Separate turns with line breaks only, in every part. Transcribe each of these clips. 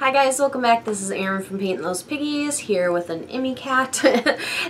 Hi guys, welcome back. This is Erin from Painting Those Piggies here with an Emmy cat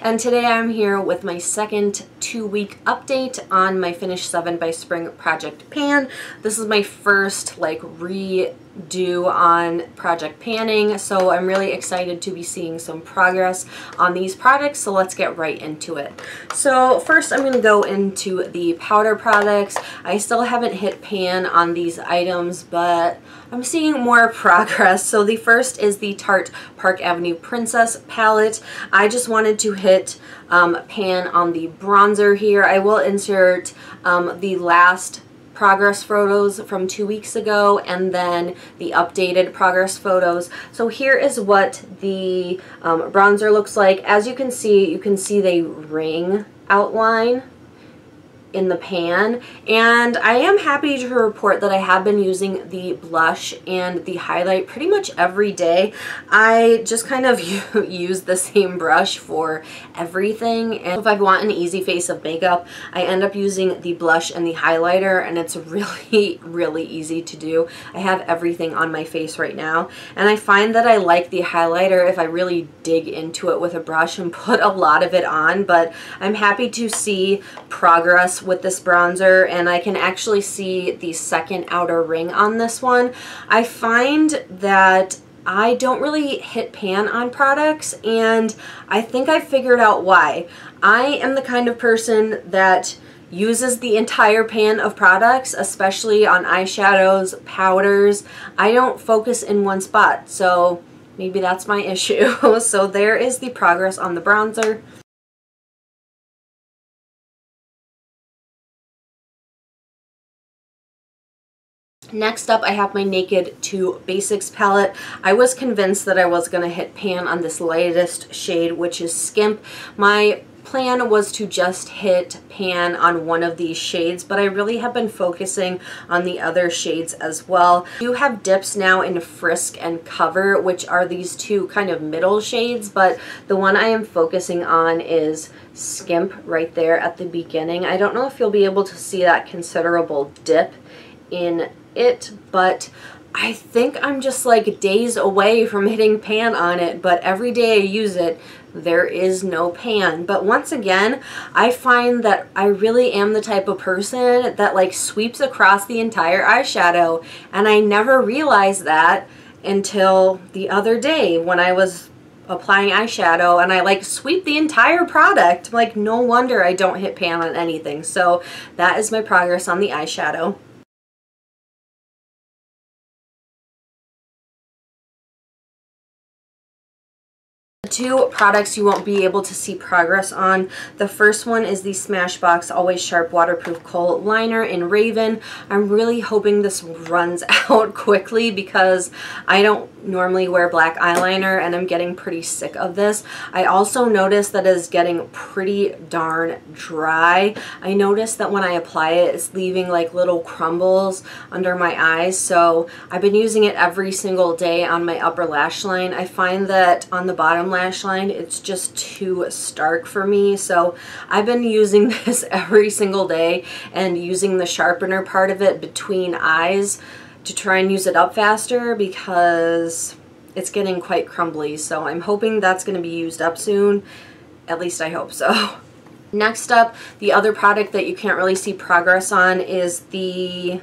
and today I'm here with my second 2-week update on my finished 7 by Spring project pan. This is my first redo on project panning, so I'm really excited to be seeing some progress on these products, so let's get right into it. So first I'm going to go into the powder products. I still haven't hit pan on these items, but I'm seeing more progress. So the first is the Tarte Park Avenue Princess palette. I just wanted to hit pan on the bronzer here. I will insert the last progress photos from 2 weeks ago and then the updated progress photos. So here is what the bronzer looks like. As you can see the ring outline in the pan, and I am happy to report that I have been using the blush and the highlight pretty much every day. I just kind of use the same brush for everything, and if I want an easy face of makeup I end up using the blush and the highlighter, and it's really easy to do. I have everything on my face right now, and I find that I like the highlighter if I really dig into it with a brush and put a lot of it on, but I'm happy to see progress with this bronzer, and I can actually see the second outer ring on this one. I find that I don't really hit pan on products, and I think I figured out why. I am the kind of person that uses the entire pan of products, especially on eyeshadows, powders. I don't focus in one spot, so maybe that's my issue. So there is the progress on the bronzer. Next up, I have my Naked 2 Basics palette. I was convinced that I was going to hit pan on this lightest shade, which is Skimp. My plan was to just hit pan on one of these shades, but I really have been focusing on the other shades as well. I do have dips now in Frisk and Cover, which are these two kind of middle shades, but the one I am focusing on is Skimp right there at the beginning. I don't know if you'll be able to see that considerable dip in it, but I think I'm just like days away from hitting pan on it, but every day I use it there is no pan. But once again, I find that I really am the type of person that like sweeps across the entire eyeshadow, and I never realized that until the other day when I was applying eyeshadow and I like sweep the entire product. Like, no wonder I don't hit pan on anything. So that is my progress on the eyeshadow. Two products you won't be able to see progress on. The first one is the Smashbox Always Sharp Waterproof Kohl Liner in Raven. I'm really hoping this runs out quickly because I don't normally wear black eyeliner and I'm getting pretty sick of this. I also noticed that it's getting pretty darn dry. I noticed that when I apply it, it's leaving like little crumbles under my eyes, so I've been using it every single day on my upper lash line. I find that on the bottom lash line it's just too stark for me, so I've been using this every single day and using the sharpener part of it between eyes to try and use it up faster because it's getting quite crumbly. So I'm hoping that's going to be used up soon. At least I hope so. Next up, the other product that you can't really see progress on is the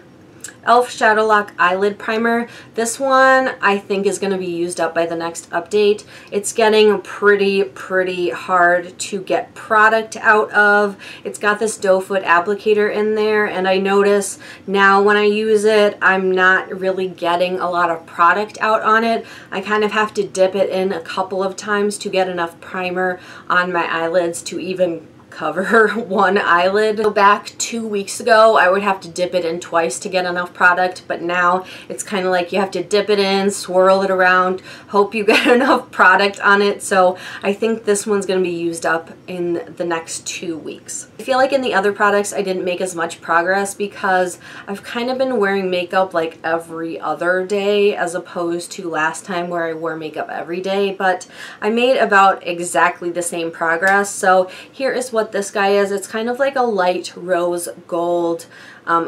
e.l.f. Shadow Lock Eyelid Primer. This one I think is going to be used up by the next update. It's getting pretty hard to get product out of. It's got this doe foot applicator in there, and I notice now when I use it I'm not really getting a lot of product out on it. I kind of have to dip it in a couple of times to get enough primer on my eyelids to even cover one eyelid. So back 2 weeks ago I would have to dip it in twice to get enough product, but now it's kind of like you have to dip it in, swirl it around, hope you get enough product on it. So I think this one's going to be used up in the next 2 weeks. I feel like in the other products I didn't make as much progress because I've kind of been wearing makeup like every other day as opposed to last time where I wore makeup every day, but I made about exactly the same progress. So here is what what this guy is. It's kind of like a light rose gold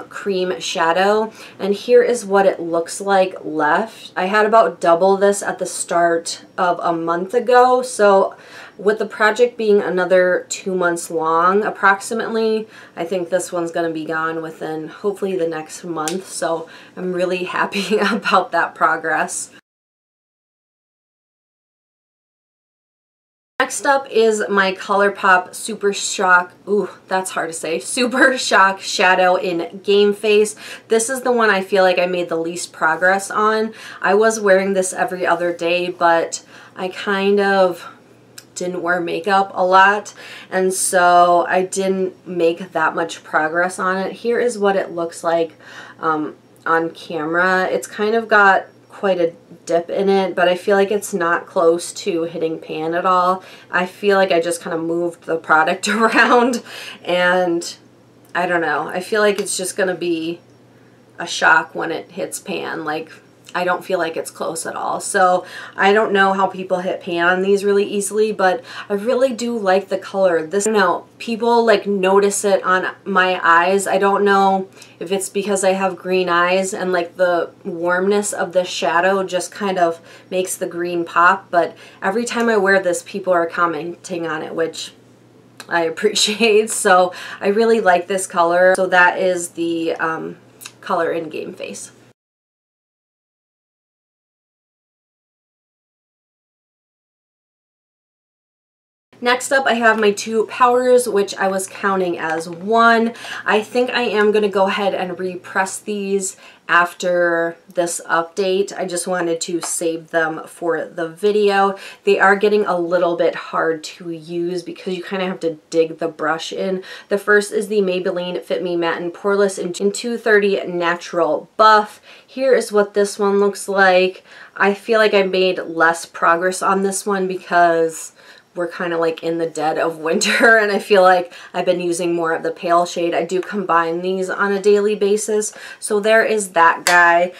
cream shadow, and here is what it looks like left. I had about double this at the start of a month ago, so with the project being another 2 months long approximately, I think this one's going to be gone within hopefully the next month, so I'm really happy about that progress. Next up is my ColourPop Super Shock, ooh, that's hard to say, Super Shock Shadow in Game Face. This is the one I feel like I made the least progress on. I was wearing this every other day, but I kind of didn't wear makeup a lot, and so I didn't make that much progress on it. Here is what it looks like on camera. It's kind of got quite a dip in it, but I feel like it's not close to hitting pan at all. I feel like I just kind of moved the product around, and I don't know. I feel like it's just gonna be a shock when it hits pan. Like, I don't feel like it's close at all. So I don't know how people hit pan on these really easily, but I really do like the color. This, I don't know, people like notice it on my eyes. I don't know if it's because I have green eyes and like the warmness of the shadow just kind of makes the green pop, but every time I wear this, people are commenting on it, which I appreciate. So I really like this color. So that is the color in Game Face. Next up, I have my two powders, which I was counting as one. I think I am going to go ahead and repress these after this update. I just wanted to save them for the video. They are getting a little bit hard to use because you kind of have to dig the brush in. The first is the Maybelline Fit Me Matte and Poreless in 230 Natural Buff. Here is what this one looks like. I feel like I made less progress on this one because we're kind of like in the dead of winter, and I feel like I've been using more of the pale shade. I do combine these on a daily basis, so there is that guy.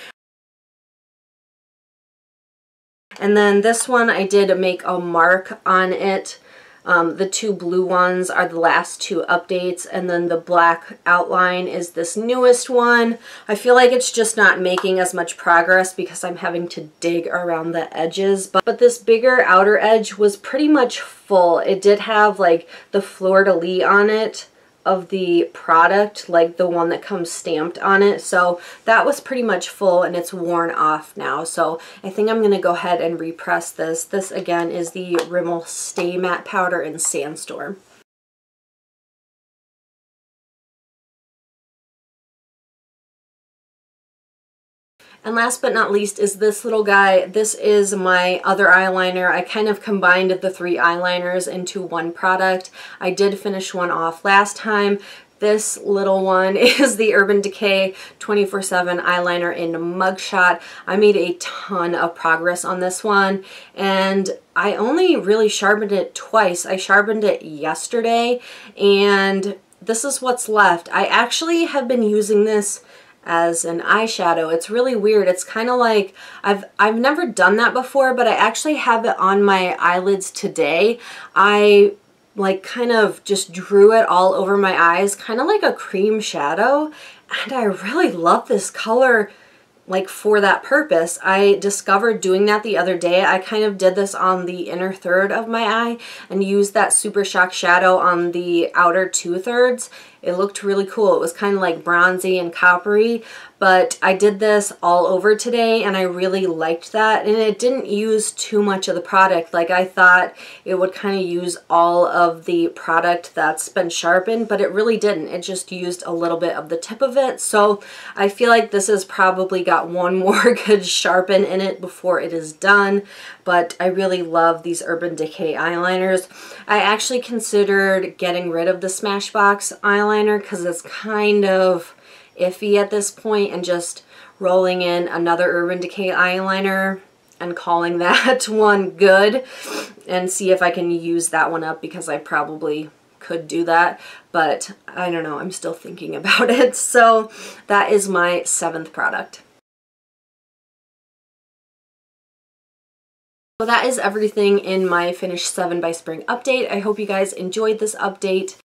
And then this one, I did make a mark on it. The two blue ones are the last two updates, and then the black outline is this newest one. I feel like it's just not making as much progress because I'm having to dig around the edges, but this bigger outer edge was pretty much full. It did have like the fleur-de-lis on it of the product, like the one that comes stamped on it, so that was pretty much full and it's worn off now. So I think I'm gonna go ahead and repress this. This again is the Rimmel Stay Matte Powder in Sandstorm. And last but not least is this little guy. This is my other eyeliner. I kind of combined the three eyeliners into one product. I did finish one off last time. This little one is the Urban Decay 24/7 eyeliner in Mugshot. I made a ton of progress on this one, and I only really sharpened it twice. I sharpened it yesterday, and this is what's left. I actually have been using this as an eyeshadow. It's really weird. It's kind of like, I've never done that before, but I actually have it on my eyelids today. I like kind of just drew it all over my eyes, kind of like a cream shadow, and I really love this color like for that purpose. I discovered doing that the other day. I kind of did this on the inner third of my eye and used that Super Shock shadow on the outer 2/3. It looked really cool. It was kind of like bronzy and coppery, but I did this all over today and I really liked that, and it didn't use too much of the product. Like, I thought it would kind of use all of the product that's been sharpened, but it really didn't. It just used a little bit of the tip of it. So I feel like this has probably got one more good sharpen in it before it is done, but I really love these Urban Decay eyeliners. I actually considered getting rid of the Smashbox eyeliner because it's kind of iffy at this point, and just rolling in another Urban Decay eyeliner and calling that one good and see if I can use that one up, because I probably could do that, but I don't know, I'm still thinking about it. So that is my 7th product. So that is everything in my Finish 7 by Spring update. I hope you guys enjoyed this update.